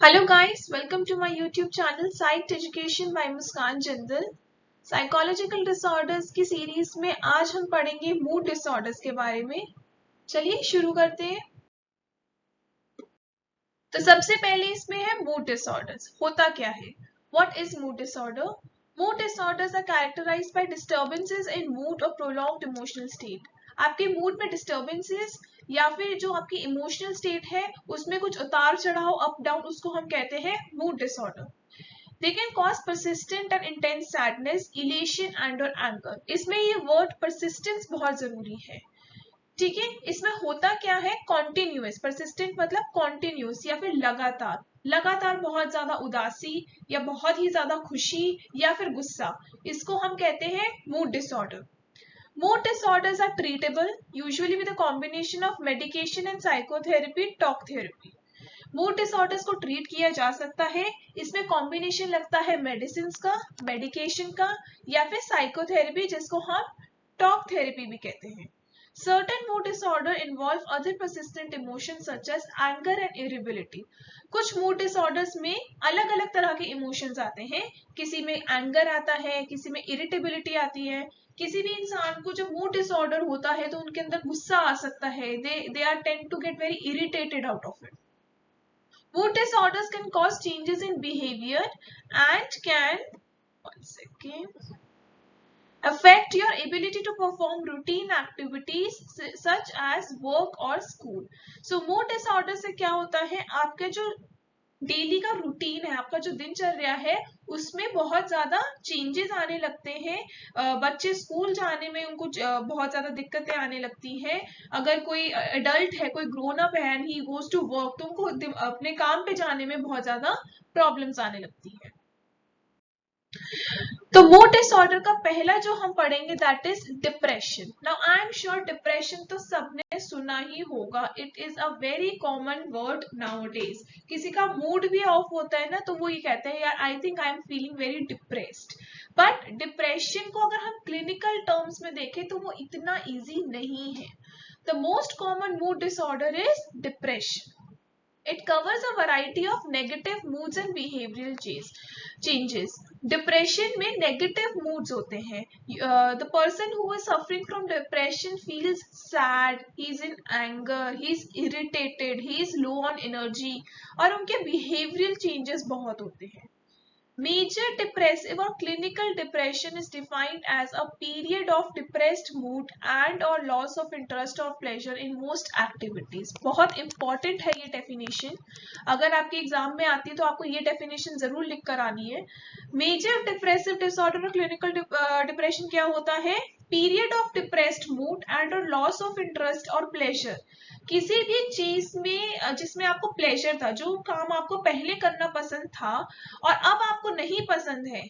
Hello guys, welcome to my YouTube channel Psych Education by Muskan Jindal. Psychological disorders की series में आज हम पढ़ेंगे मूड डिसऑर्डर्स के बारे में। चलिए शुरू करते हैं। तो सबसे पहले इसमें है मूड डिसऑर्डर्स। होता क्या है? What is mood disorder? Mood disorders are characterised by disturbances in mood और प्रोलॉन्ग्ड इमोशनल स्टेट। आपके मूड में डिस्टर्बेंसेस या फिर जो आपकी इमोशनल स्टेट है उसमें कुछ उतार चढ़ाव अप डाउन, उसको हम कहते हैं mood disorder. They can cause persistent and intense sadness, elation and or anger। इसमें ये वर्ड persistence बहुत जरूरी है। ठीक है, इसमें होता क्या है? कॉन्टिन्यूस। परसिस्टेंट मतलब कॉन्टिन्यूस या फिर लगातार। लगातार बहुत ज्यादा उदासी या बहुत ही ज्यादा खुशी या फिर गुस्सा, इसको हम कहते हैं mood disorder. Mood disorders are treatable usually with a combination of medication and psychotherapy, talk therapy। Mood disorders को ट्रीट किया जा सकता है। इसमें कॉम्बिनेशन लगता है मेडिसिन का, मेडिकेशन का या फिर साइकोथेरेपी, जिसको हम टॉक थेरेपी भी कहते हैं। Certain mood disorder involve other persistent emotions such as anger and irritability। कुछ मूड डिसऑर्डर्स में अलग अलग तरह के इमोशंस आते हैं। किसी में एंगर आता है, किसी में इरिटेबिलिटी आती है। किसी भी इंसान को जब मूड डिसऑर्डर होता है तो उनके अंदर गुस्सा आ सकता है। They are tend to get very irritated out of it. Mood disorders can cause changes in behavior and can affect your ability to perform routine activities such as work or school। So mood disorder से क्या होता है? आपके जो daily का routine है, आपका जो दिनचर्या है, उसमें बहुत ज्यादा चेंजेस आने लगते हैं। बच्चे स्कूल जाने में उनको बहुत ज्यादा दिक्कतें आने लगती हैं। अगर कोई एडल्ट है, कोई ग्रोन अप है and he goes to work, तो उनको अपने काम पे जाने में बहुत ज्यादा प्रॉब्लम्स आने लगती है। तो मूड डिसऑर्डर का पहला जो हम पढ़ेंगे that is depression. Now I am sure depression तो सबने सुना ही होगा। It is a very common word nowadays. किसी का मूड भी ऑफ होता है ना, तो वो ये कहते हैं यार I think I am feeling very depressed. But depression को अगर हम क्लिनिकल टर्म्स में देखें तो वो इतना इजी नहीं है। The most common mood disorder is depression. It covers a variety of negative moods and behavioral changes। Depression में negative moods होते हैं। The person who is suffering from depression feels sad, he is in anger, he is irritated, he is low on energy और उनके behavioral changes बहुत होते हैं। Major depressive or clinical depression is defined as a period of depressed mood and or loss of interest or pleasure in most activities। बहुत important है ये definition। अगर आपके एग्जाम में आती है तो आपको ये definition जरूर लिख कर आनी है। Major depressive disorder और clinical depression क्या होता है? Period of depressed mood and or loss of interest or pleasure। किसी भी चीज में जिसमें आपको प्लेजर था, जो काम आपको पहले करना पसंद था और अब आपको नहीं पसंद है,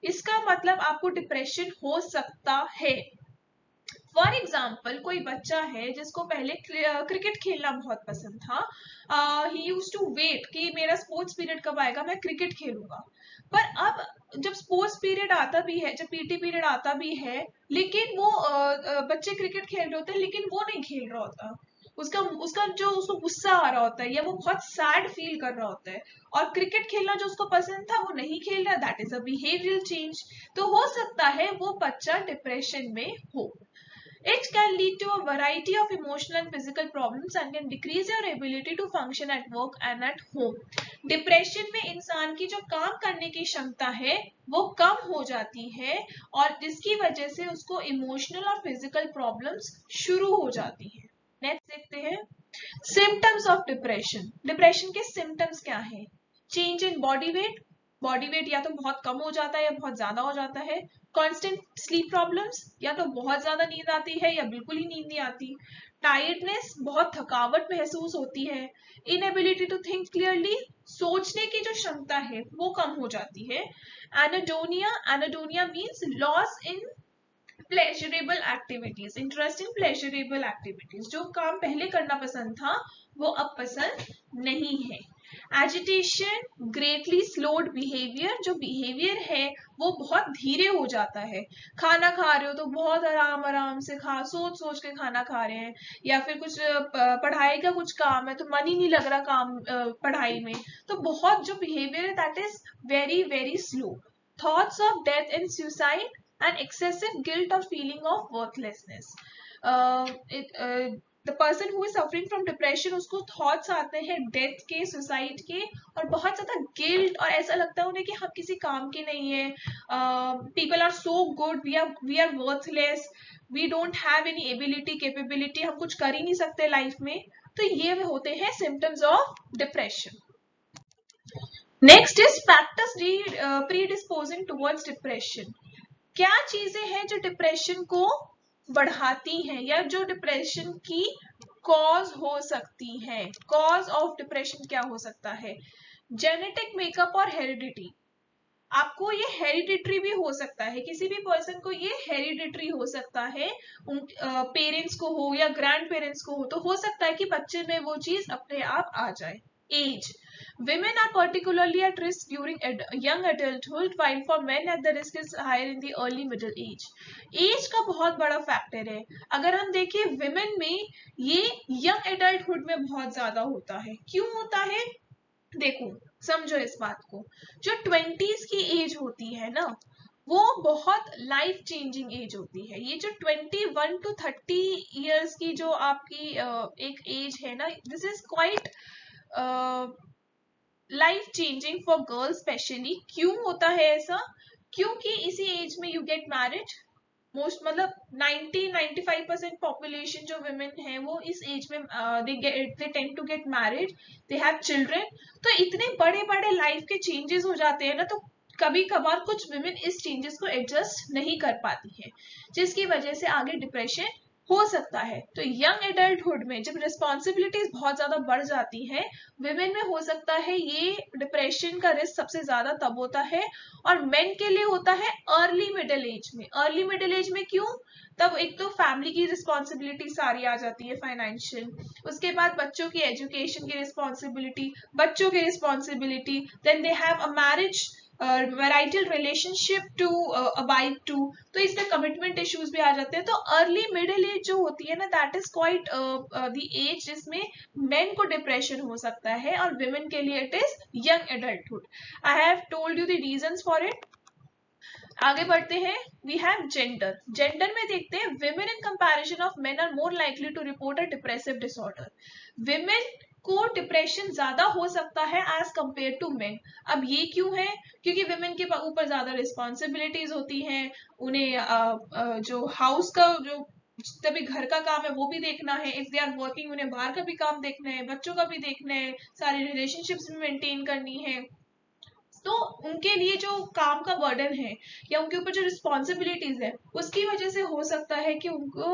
इसका मतलब आपको डिप्रेशन हो सकता है। फॉर एग्जाम्पल, कोई बच्चा है जिसको पहले क्रिकेट खेलना बहुत पसंद था। ही यूज्ड टू वेट कि मेरा स्पोर्ट्स पीरियड कब आएगा, मैं क्रिकेट खेलूंगा। पर अब जब स्पोर्ट्स पीरियड आता भी है, जब पीटी पीरियड आता भी है, लेकिन वो बच्चे क्रिकेट खेल रहे होते हैं लेकिन वो नहीं खेल रहा होता। उसका उसका जो उसको गुस्सा आ रहा होता है या वो बहुत सैड फील कर रहा होता है, और क्रिकेट खेलना जो उसको पसंद था वो नहीं खेल रहा। That is a behavioural change. तो हो सकता है वो बच्चा डिप्रेशन में हो। It can lead to a variety of emotional and physical problems and can decrease your ability to function at work and at home। Depression में इंसान की जो काम करने की क्षमता है वो कम हो जाती है और जिसकी वजह से उसको इमोशनल और फिजिकल प्रॉब्लम्स शुरू हो जाती हैं। नेक्स्ट देखते हैं सिम्टम्स ऑफ डिप्रेशन। डिप्रेशन के सिम्टम्स क्या है? Change in body weight. Body weight या तो बहुत कम हो जाता है या बहुत ज्यादा हो जाता है। कांस्टेंट स्लीप प्रॉब्लम्स, या तो बहुत ज्यादा नींद आती है या बिल्कुल ही नींद नहीं आती। टायर्डनेस, बहुत थकावट महसूस होती है। इनएबिलिटी टू थिंक क्लियरली, सोचने की जो क्षमता है वो कम हो जाती है। Anhedonia, anhedonia means loss in pleasurable activities, interest in pleasurable activities. जो काम पहले करना पसंद था वो अब पसंद नहीं है। एजिटेशन, ग्रेटली स्लोड बिहेवियर, जो बिहेवियर है वो बहुत धीरे हो जाता है। खाना खा रहे हो तो बहुत आराम आराम से खा, सोच सोच के खाना खा रहे हैं, या फिर कुछ पढ़ाई का कुछ काम है तो मन ही नहीं लग रहा काम पढ़ाई में, तो बहुत जो बिहेवियर है that is very very slow. Thoughts of death and suicide and excessive guilt और feeling of worthlessness. The person who is suffering from depression, उसको थॉट्स आते हैं डेथ के, सुसाइड के, और बहुत ज्यादा गिल्ट, और ऐसा लगता है उन्हें कि हम किसी काम के नहीं है, people are so good, we are worthless, we don't have any ability capability, हम कुछ कर ही नहीं सकते लाइफ में। तो ये होते हैं symptoms of depression. Next is factors predisposing towards depression. क्या चीजें हैं जो डिप्रेशन को बढ़ाती हैं या जो डिप्रेशन की कॉज हो सकती है? कॉज ऑफ डिप्रेशन क्या हो सकता है? जेनेटिक मेकअप और हेरिडिटी। आपको ये हेरिडिटरी भी हो सकता है, किसी भी पर्सन को ये हेरिडिटरी हो सकता है, पेरेंट्स को हो या ग्रैंड पेरेंट्स को हो, तो हो सकता है कि बच्चे में वो चीज अपने आप आ जाए। Age, women are particularly at risk during young adulthood, while for men at the risk is higher in the early middle age. Age का बहुत बड़ा फैक्टर है। अगर हम देखें विमेन में ये यंग एडल्टहुड में बहुत ज्यादा होता है। क्यों होता है? देखो समझो इस बात को, जो 20s की एज होती है ना, वो बहुत लाइफ चेंजिंग एज होती है। ये जो 21 to 30 इयर्स की जो आपकी एक एज है ना, this is quite life changing for girls specially. क्यों होता है ऐसा? क्योंकि इसी एज में यू गेट मैरिड। मोस्ट मतलब 90-95% पॉपुलेशन जो वुमेन है वो इस एज में they tend to get married, they have children. तो इतने बड़े बड़े लाइफ के चेंजेस हो जाते हैं ना, तो कभी कभार कुछ वुमेन इस चेंजेस को एडजस्ट नहीं कर पाती है, जिसकी वजह से आगे डिप्रेशन हो सकता है। तो यंग एडल्टहुड में जब रिस्पॉन्सिबिलिटीज बहुत ज्यादा बढ़ जाती है, विमेन में हो सकता है ये डिप्रेशन का रिस्क सबसे ज्यादा तब होता है, और मेन के लिए होता है अर्ली मिडिल एज में। अर्ली मिडिल एज में क्यों? तब एक तो फैमिली की रिस्पॉन्सिबिलिटी सारी आ जाती है, फाइनेंशियल, उसके बाद बच्चों की एजुकेशन की रिस्पॉन्सिबिलिटी, बच्चों की responsibility, then they have a marriage, marital relationship to abide to, तो इसमें कमिटमेंट इश्यूज भी आ जाते हैं। तो अर्ली मिडिल एज जो होती है ना, that is quite the age जिसमें मेन को डिप्रेशन हो सकता है, और विमेन के लिए it is young adulthood. I have told you the reasons for it. आगे बढ़ते हैं, वी हैव जेंडर। जेंडर में देखते हैं, women in comparison of men are more likely to report a depressive disorder. Women को depression ज्यादा हो सकता है एज कंपेयर टू मेन। अब ये क्यों है? क्योंकि विमेन के ऊपर ज्यादा रिस्पॉन्सिबिलिटीज होती हैं, उन्हें जो हाउस का जो जितना भी घर का काम है वो भी देखना है, इफ दे आर वर्किंग उन्हें बाहर का भी काम देखना है, बच्चों का भी देखना है, सारी रिलेशनशिप्स भी मेंटेन करनी है। तो उनके लिए जो काम का बर्डन है या उनके ऊपर जो रिस्पॉन्सिबिलिटीज है, उसकी वजह से हो सकता है कि उनको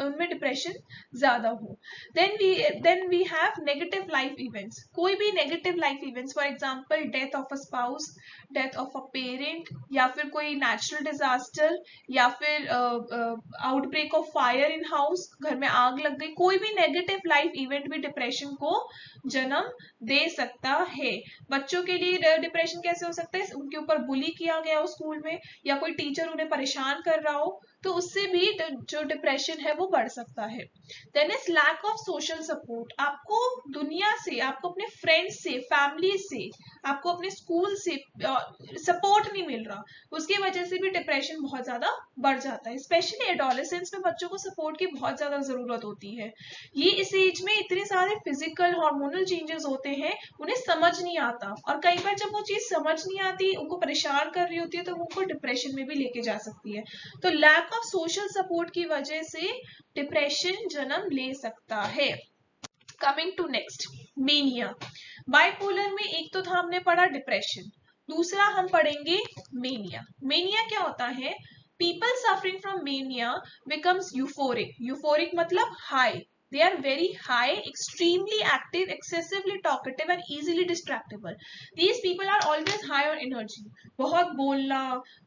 उनमें डिप्रेशन ज्यादा हो। Then we have negative life events. कोई भी negative life events, for example death of a spouse, death of a parent, या फिर कोई नेचुरल डिजास्टर, या फिर outbreak of fire in house, घर में आग लग गई, कोई भी नेगेटिव लाइफ इवेंट भी डिप्रेशन को जन्म दे सकता है। बच्चों के लिए डिप्रेशन कैसे हो सकता है? उनके ऊपर बुली किया गया हो स्कूल में, या कोई टीचर उन्हें परेशान कर रहा हो, तो उससे भी जो डिप्रेशन है वो बढ़ सकता है। Then is lack of social support. आपको दुनिया से, आपको अपने फ्रेंड्स से, फैमिली से, आपको अपने स्कूल से सपोर्ट नहीं मिल रहा, उसकी वजह से भी डिप्रेशन बहुत ज्यादा बढ़ जाता है। स्पेशली एडोलेसेंस में बच्चों को सपोर्ट की बहुत ज्यादा जरूरत होती है। ये इस एज में इतने सारे फिजिकल हार्मोनल चेंजेस होते हैं, उन्हें समझ नहीं आता, और कई बार जब वो चीज समझ नहीं आती, उनको परेशान कर रही होती है, तो वो उनको डिप्रेशन में भी लेके जा सकती है। तो लैक ऑफ सोशल सपोर्ट की वजह से डिप्रेशन जन्म ले सकता है। Coming to next, mania. Bipolar में एक तो था हमने पढ़ा डिप्रेशन, दूसरा हम पढ़ेंगे मेनिया। मेनिया क्या होता है? People suffering from mania becomes euphoric. Euphoric मतलब high. They are very high, extremely active, excessively talkative and easily distractible. These people are always high on energy. बहुत बोलना,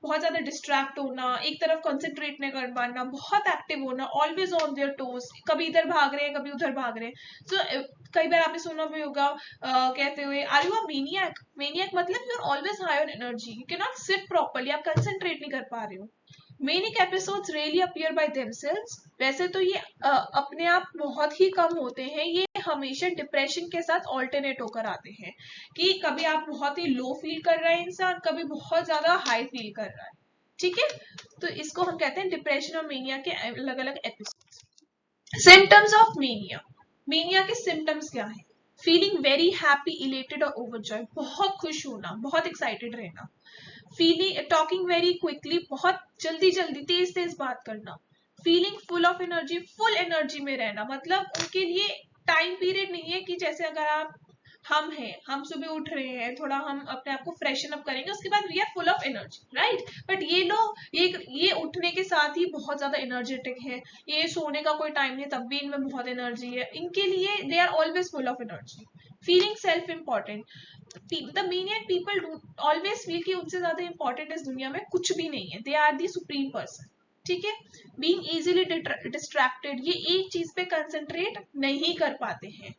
बहुत ज्यादा डिस्ट्रैक्ट होना, एक तरफ कंसंट्रेट नहीं कर पाना, बहुत एक्टिव होना, ऑलवेज ऑन देयर टोज, कभी इधर भाग रहे हैं कभी उधर भाग रहे हैं. सो कई बार आपने सुना भी होगा कहते हुए, are you a maniac? Maniac मतलब you are always high on energy, you can not sit properly, आप कंसंट्रेट नहीं कर पा रहे हो. Manic episodes rarely appear by themselves. वैसे तो ये अपने आप बहुत ही कम होते हैं, ये हमेशा डिप्रेशन के साथ ऑल्टरनेट होकर आते हैं, कि कभी आप बहुत ही लो फील कर रहा है इंसान, कभी बहुत ज्यादा हाई फील कर रहा है. ठीक है, तो इसको हम कहते हैं डिप्रेशन और मेनिया के अलग अलग episodes. Symptoms of mania. Mania के सिम्टम्स क्या है? फीलिंग वेरी हैप्पी, इलेटेड और ओवरजॉय, बहुत खुश होना, बहुत एक्साइटेड रहना. फीलिंग टॉकिंग वेरी क्विकली, बहुत जल्दी जल्दी तेज तेज बात करना. Feeling full of energy, full energy में रहना, मतलब उनके लिए टाइम पीरियड नहीं है कि जैसे अगर आप हम हैं, हम सुबह उठ रहे हैं, थोड़ा हम अपने आप को फ्रेशन अप करेंगे, उसके बाद we are full of energy, right. But ये लोग ये उठने के साथ ही बहुत ज्यादा एनर्जेटिक है, ये सोने का कोई टाइम नहीं तब भी इनमें बहुत एनर्जी है, इनके लिए they are always full of energy. Feeling self important. The maniac people do always feel कि उनसे ज्यादा इंपॉर्टेंट इस दुनिया में कुछ भी नहीं है, they are the supreme person. ठीक है. बीइंग इजीली डिस्ट्रैक्टेड, ये एक चीज पे कंसंट्रेट नहीं कर पाते हैं.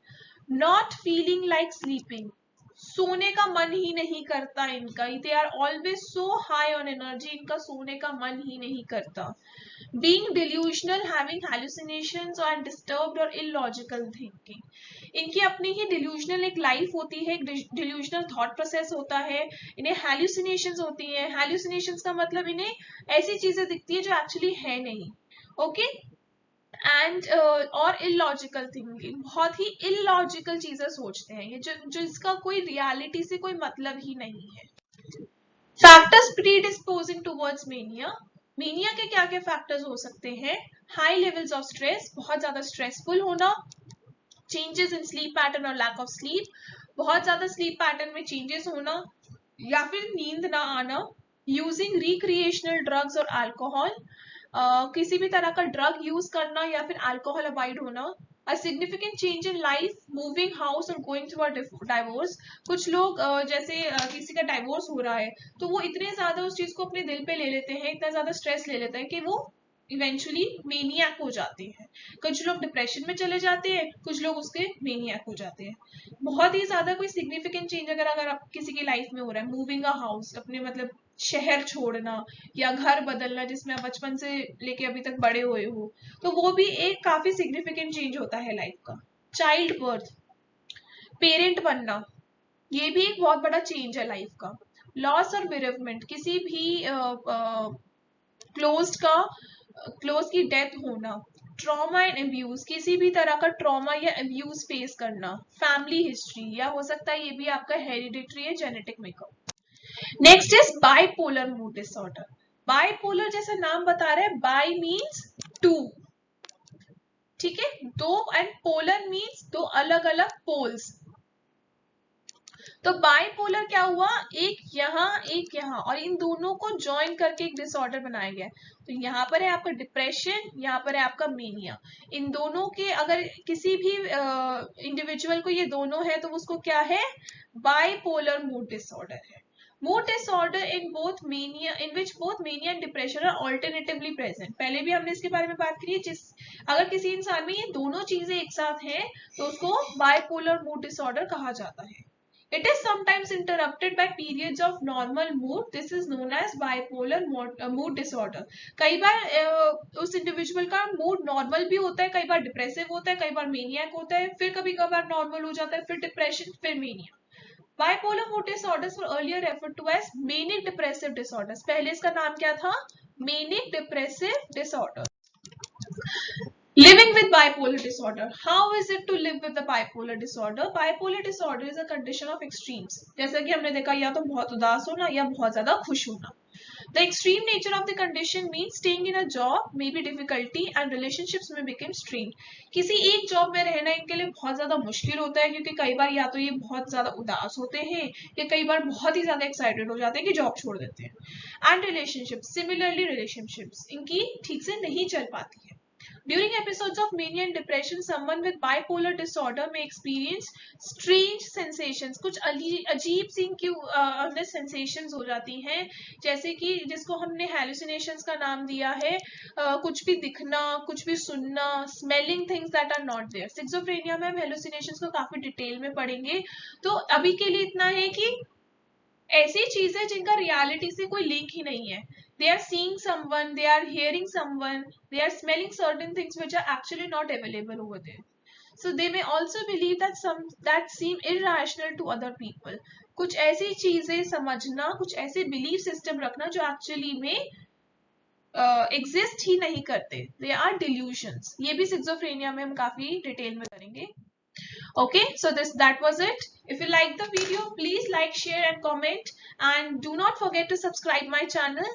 नॉट फीलिंग लाइक स्लीपिंग, सोने का मन ही नहीं करता इनका, they are always so high on energy, इनका सोने का मन ही नहीं करता. Being delusional, having hallucinations and disturbed or illogical thinking. इनकी अपनी ही delusional एक लाइफ होती है, एक delusional thought process होता है, इन्हें hallucinations होती हैं. hallucinations का मतलब इन्हें ऐसी चीजें दिखती है जो एक्चुअली है नहीं. ओके. एंड और इलॉजिकल थिंकिंग, बहुत ही इलॉजिकल चीजें सोचते हैं ये, जो इसका कोई रियलिटी से कोई मतलब ही नहीं है. Factors predisposing towards mania. Mania के क्या क्या फैक्टर्स हो सकते हैं? हाई लेवल्स ऑफ स्ट्रेस, बहुत ज्यादा स्ट्रेसफुल होना. चेंजेस इन स्लीप पैटर्न और लैक ऑफ स्लीप, बहुत ज्यादा स्लीप पैटर्न में चेंजेस होना या फिर नींद ना आना. यूजिंग रिक्रिएशनल ड्रग्स और अल्कोहल, किसी भी तरह का ड्रग यूज करना या फिर अल्कोहल अवॉइड होना. A significant change in life, moving house or going through a divorce. कुछ लोग जैसे किसी का डाइवोर्स हो रहा है तो वो इतने ज्यादा उस चीज को अपने दिल पे ले लेते हैं, इतना ज्यादा स्ट्रेस ले लेते हैं कि वो इवेंचुअली मेनियक हो जाते हैं. कुछ लोग डिप्रेशन में चले जाते हैं, कुछ लोग उसके मेनियक हो जाते हैं. बहुत ही ज्यादा कोई सिग्निफिकेंट चेंज अगर आप किसी की लाइफ में हो रहा है, मूविंग अ हाउस, अपने मतलब शहर छोड़ना या घर बदलना जिसमें आप बचपन से लेके अभी तक बड़े हुए हो, तो वो भी एक काफी सिग्निफिकेंट चेंज होता है लाइफ का. चाइल्ड बर्थ, पेरेंट बनना, ये भी एक बहुत बड़ा चेंज है लाइफ का. लॉस और बेरेवमेंट, किसी भी क्लोज की डेथ होना. ट्रॉमा एंड अब्यूज, किसी भी तरह का ट्रॉमा या अब्यूज फेस करना. फैमिली हिस्ट्री, या हो सकता है ये भी आपका हेरिडिटरी है, genetic makeup. Next is bipolar mood disorder. Bipolar जैसा नाम बता रहा है, बाई मीन्स टू, ठीक है, दो, एंड पोलर मीन्स दो अलग अलग पोल्स. तो बाइपोलर क्या हुआ, एक यहाँ, और इन दोनों को ज्वाइन करके एक डिसऑर्डर बनाया गया. तो यहाँ पर है आपका डिप्रेशन, यहाँ पर है आपका मेनिया. इन दोनों के अगर किसी भी इंडिविजुअल को ये दोनों है तो उसको क्या है, बाइपोलर मूड डिसऑर्डर है. Mood disorder in which both mania and depression are alternatively present. पहले भी हमने इसके बारे में बात करी है. अगर किसी इंसान में ये दोनों चीजें एक साथ हैं तो उसको bipolar mood disorder कहा जाता है. It is sometimes interrupted by periods of normal mood. This is known as bipolar mood disorder. कई बार उस इंडिविजुअल का मूड नॉर्मल भी होता है, कई बार डिप्रेसिव होता है, कई बार मेनियक होता है, फिर कभी कभार नॉर्मल हो जाता है, फिर डिप्रेशन, फिर mania. Bipolar mood disorders were earlier referred to as manic depressive disorders. पहले इसका नाम क्या था, manic depressive disorder. Living with bipolar disorder. How is it to live with the bipolar disorder? Bipolar disorder is a condition of extremes. जैसा कि हमने देखा, या तो बहुत उदास होना या बहुत ज्यादा खुश होना. The extreme nature of the condition means staying in a job may be difficulty and relationships may become strained. किसी एक जॉब में रहना इनके लिए बहुत ज्यादा मुश्किल होता है, क्योंकि कई बार या तो ये बहुत ज्यादा उदास होते हैं या कई बार बहुत ही ज्यादा एक्साइटेड हो जाते हैं कि जॉब छोड़ देते हैं. एंड रिलेशनशिप्स, सिमिलरली रिलेशनशिप्स इनकी ठीक से नहीं चल पाती है. During episodes of mania and depression, someone with bipolar disorder may experience strange sensations. कुछ अजीब सी अंदर sensations हो जाती हैं, जैसे कि जिसको हमने hallucinations का नाम दिया है, कुछ भी दिखना, कुछ भी सुनना, smelling things that are not there. Schizophrenia में हम hallucinations को काफी डिटेल में पढ़ेंगे, तो अभी के लिए इतना है कि ऐसी चीजें जिनका रियलिटी से कोई लिंक ही नहीं है. They are seeing someone, they are hearing someone, they are smelling certain things which are actually not available over there. So they may also believe that some that seem irrational to other people. कुछ ऐसी चीजें समझना, कुछ ऐसे belief system रखना जो actually में exist ही नहीं करते. They are delusions. ये भी schizophrenia में हम काफी डिटेल में करेंगे. Okay, so that was it. If you like the video, please like, share and comment, and do not forget to subscribe my channel.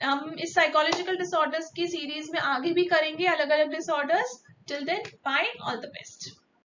हम इस psychological disorders की सीरीज में आगे भी करेंगे अलग अलग disorders. Till then, bye, all the best.